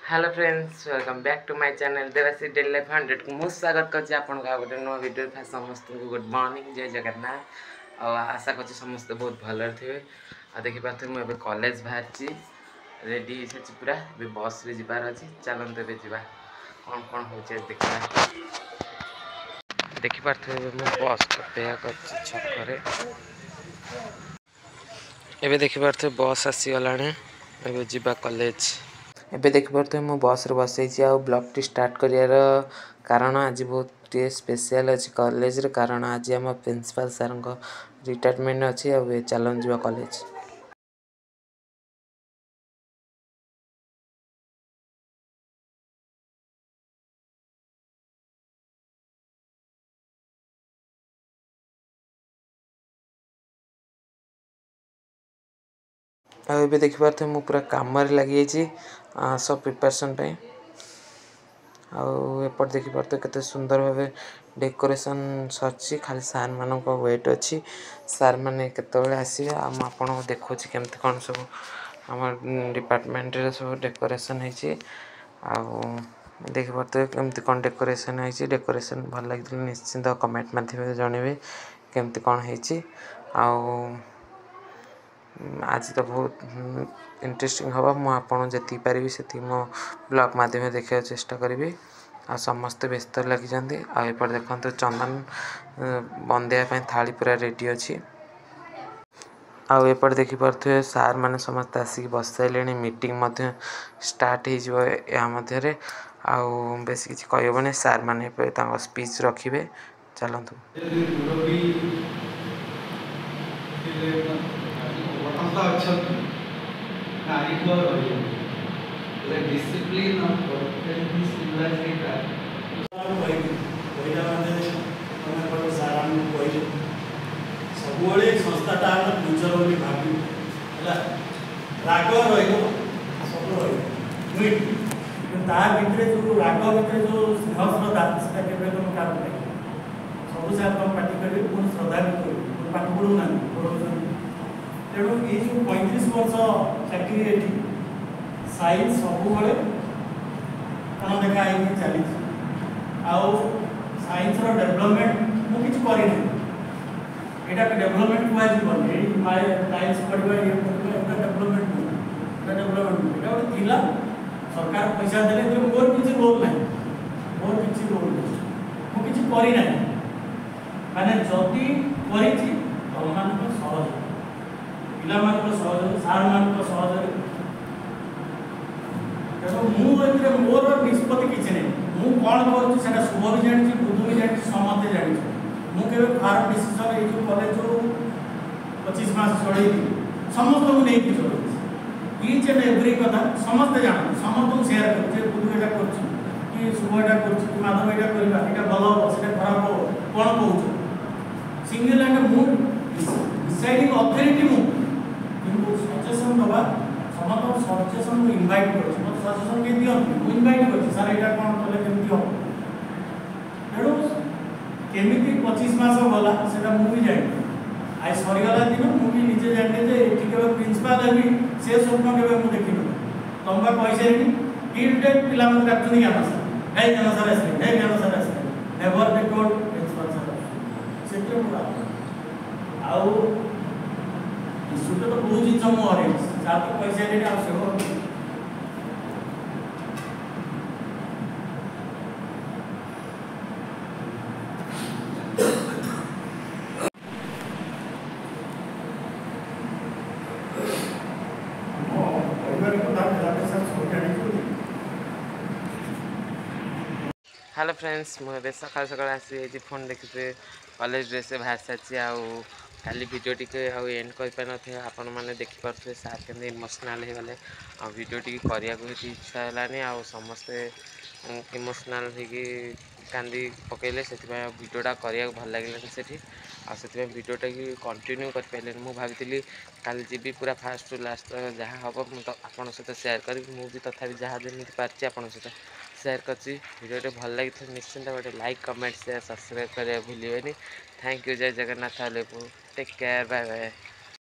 Hello friends, welcome back to my channel Dewasi daily life 100 को मुझ स्वागत कर गोटे नुआ वीडियो था। समस्त को गुड मॉर्निंग, जय जगन्नाथ। और आशा कर समस्त बहुत भल थे। आ देखिपे मुझे कॉलेज बाहरी रेडी हो पूरा बस रे जबार अच्छी। चलते ए जा कौन कौन हो देखा। देखिपे बस अपेक्षा कर छकरे एबे देखिपे बस आसीगला एबे कॉलेज। एबे देखिपे मु बस रे बसई आ ब्लॉग टी स्टार्ट करियार कारण आज बहुत स्पेशल अच्छी कॉलेज रे। कारण आज आम प्रिंसिपल सर रिटायरमेंट अच्छी आ चलन जा कॉलेज। आबे देखिपे मु पूरा काम लगी सब प्रिपरेशन पे। आउट देखिपे केते सुंदर भाव डेकोरेशन सची। खाली सार मान वेट अच्छी, सार मैंने केत आसवे आपको देखा केमती कौन सब आम डिपार्टमेंट सब डेकोरेशन देखिपे केमती कौन डेकोरेशन है। डेकोरेशन भल लगे निश्चिंत कमेंट माध्यम जनइबे केमती कौन है। आज तो बहुत इंटरेस्टिंग हम मुझे जी पारि से मो ब्लॉग माध्यम देखा चेष्टा करी। आ समस्त व्यस्त लगी आपर देखते चंदन बंदेवाई थाली पूरा रेडी अच्छी। आपर देखिपे सार मैंने समस्त आसिक बस सारे मीटिंग स्टार्ट हो बेस किसी कहबनी। सार मैंने स्पीच रखिए। चलतु सब संस्थाटा फ्यूचर बोली भावी राग सब भितर जो राग भितर जो स्नेह श्रद्धा से सब से आप पार्टी करेंगे पुणी श्रद्धा भी करेंगे पाठ पढ़ुना तेणु ये जो 35 वर्ष चाकरी साइंस सब कौन देखा चली साइंस डेभलपमेंट मुझे करना यहाँ डेभलपमेंट कहना साइंस पढ़ा ये डेभलपमेंट डेभलपमेंट गोटे सरकार पैसा दे मोर किसी रोल ना मोर किसी रोल मुझे करना माने जदि तुम सहज पिला सहज सार मान सहज तेणु मोर निष्पत्ति किसी नहीं मुझे कौन करा शुभ भी जानी बुध भी जानी समस्ते जानी मुझे फार्म डिसीजन ये कॉलेज जो 25 मास चढ़ी समस्त को नहीं चल ईच एंड एव्री कथा समस्ते जान समस्त को सेयार कर बुध यहाँ कर शुभ यहाँ कर माधव यहाँ कर भल हम से खराब हम कौन कौन सिंगल हैंड मु डिसाइडिंग अथॉरिटी मु सजेसन दबा समस्त सजेसन को इनवाइट कर सजेसन के दिखती मुझे इनवाइट कर सार यहाँ कौन कले कमी हम तेणु केमिति 25 मास गला से मुझे जानी आज सरीगला दिन मुझे निजे जानी ये प्रिंसिपाल है से स्वप्न के देखी तुम पैसा किटे पिला डाक्टर ज्ञान सर है ज्ञान सर आस है ज्ञान sir as never be told principal sir से आउ तो बहुत जिन मुझे सार तो पैसा देने आवश्यक हेलो फ्रेंड्स, मुझे सका सका आसी फोन देखिए कॉलेज ड्रेस बाहर सारी काली वीडियो टी एंड कर पार थे। आपण मैंने देखिपे सार के इमोशनाल हो गले वीडियो टी करने को इच्छा है आ समस्ते इमोशनाल हो कांदी पकड़े से वीडियोटा करने भल लगे से वीडियोटा कि कंटिन्यू कर पारे। मुझे भावी काली जी पूरा फास्ट टू लास्ट जहाँ हम मुझे आपन सहित सेयार करी मुझे तथा जहाँ जमी पार्टी आपन सहित सेयार कर वीडियो भल लगी निश्चिंत गोटे लाइक कमेंट शेयर सब्सक्राइब करें भूलें। थैंक यू, जय Jagannath. Take care, bye bye.